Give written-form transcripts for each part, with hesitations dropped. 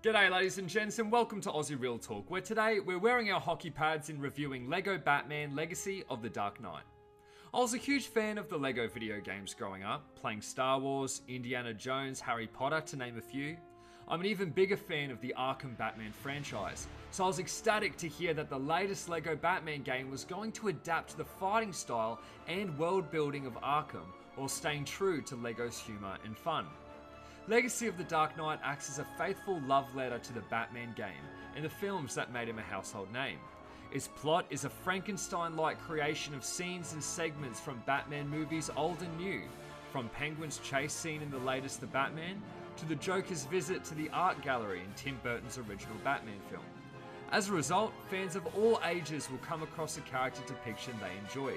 G'day ladies and gents and welcome to Aussie Real Talk, where today we're wearing our hockey pads in reviewing LEGO Batman Legacy of the Dark Knight. I was a huge fan of the LEGO video games growing up, playing Star Wars, Indiana Jones, Harry Potter to name a few. I'm an even bigger fan of the Arkham Batman franchise, so I was ecstatic to hear that the latest LEGO Batman game was going to adapt the fighting style and world building of Arkham while staying true to LEGO's humour and fun. Legacy of the Dark Knight acts as a faithful love letter to the Batman game and the films that made him a household name. Its plot is a Frankenstein-like creation of scenes and segments from Batman movies old and new, from Penguin's chase scene in the latest The Batman, to the Joker's visit to the art gallery in Tim Burton's original Batman film. As a result, fans of all ages will come across a character depiction they enjoy.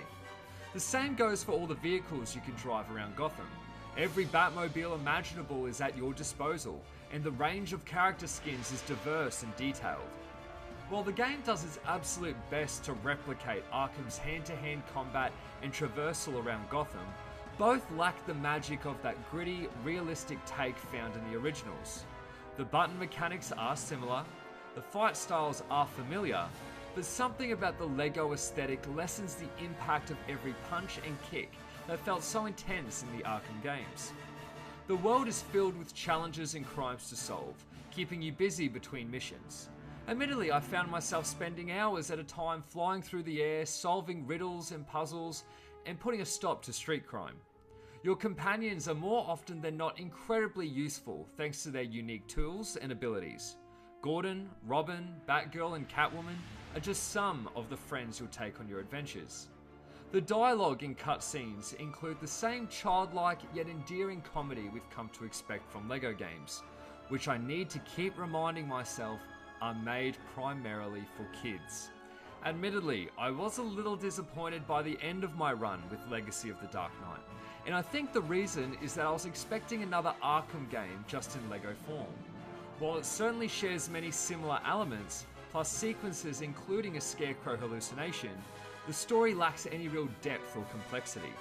The same goes for all the vehicles you can drive around Gotham. Every Batmobile imaginable is at your disposal, and the range of character skins is diverse and detailed. While the game does its absolute best to replicate Arkham's hand-to-hand combat and traversal around Gotham, both lack the magic of that gritty, realistic take found in the originals. The button mechanics are similar, the fight styles are familiar, but something about the LEGO aesthetic lessens the impact of every punch and kick that felt so intense in the Arkham games. The world is filled with challenges and crimes to solve, keeping you busy between missions. Admittedly, I found myself spending hours at a time flying through the air, solving riddles and puzzles, and putting a stop to street crime. Your companions are more often than not incredibly useful thanks to their unique tools and abilities. Gordon, Robin, Batgirl, and Catwoman are just some of the friends you'll take on your adventures. The dialogue in cutscenes include the same childlike yet endearing comedy we've come to expect from LEGO games, which I need to keep reminding myself are made primarily for kids. Admittedly, I was a little disappointed by the end of my run with Legacy of the Dark Knight, and I think the reason is that I was expecting another Arkham game just in LEGO form. While it certainly shares many similar elements, plus sequences including a scarecrow hallucination, the story lacks any real depth or complexity.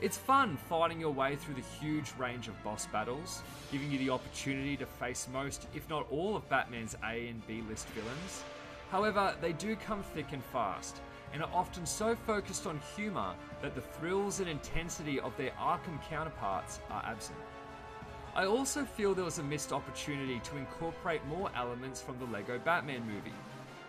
It's fun fighting your way through the huge range of boss battles, giving you the opportunity to face most, if not all, of Batman's A and B list villains. However, they do come thick and fast, and are often so focused on humour that the thrills and intensity of their Arkham counterparts are absent. I also feel there was a missed opportunity to incorporate more elements from the LEGO Batman movie.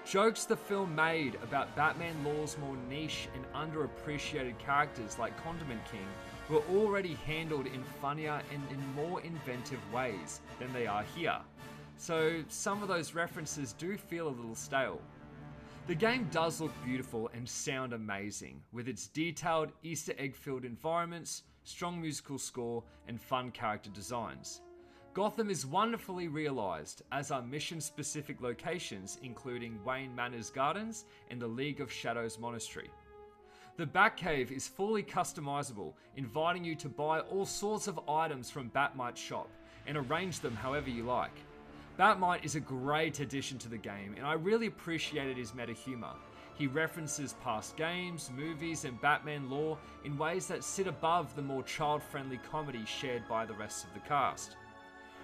Jokes the film made about Batman lore's more niche and underappreciated characters like Condiment King were already handled in funnier and in more inventive ways than they are here, so some of those references do feel a little stale. The game does look beautiful and sound amazing, with its detailed Easter egg-filled environments, strong musical score, and fun character designs. Gotham is wonderfully realised, as are mission-specific locations including Wayne Manor's Gardens and the League of Shadows Monastery. The Batcave is fully customisable, inviting you to buy all sorts of items from Batmite's shop and arrange them however you like. Batmite is a great addition to the game, and I really appreciated his meta humour. He references past games, movies, and Batman lore in ways that sit above the more child-friendly comedy shared by the rest of the cast.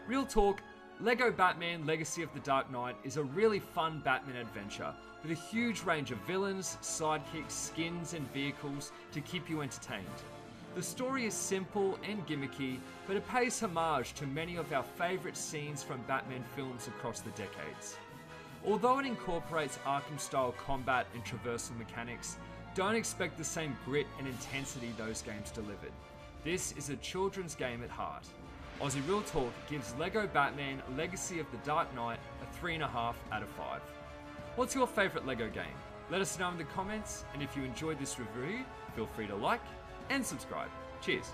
Real talk, LEGO Batman Legacy of the Dark Knight is a really fun Batman adventure with a huge range of villains, sidekicks, skins, and vehicles to keep you entertained. The story is simple and gimmicky, but it pays homage to many of our favourite scenes from Batman films across the decades. Although it incorporates Arkham-style combat and traversal mechanics, don't expect the same grit and intensity those games delivered. This is a children's game at heart. Aussie Real Talk gives LEGO Batman Legacy of the Dark Knight a 3.5 out of 5. What's your favourite LEGO game? Let us know in the comments, and if you enjoyed this review, feel free to like and subscribe. Cheers!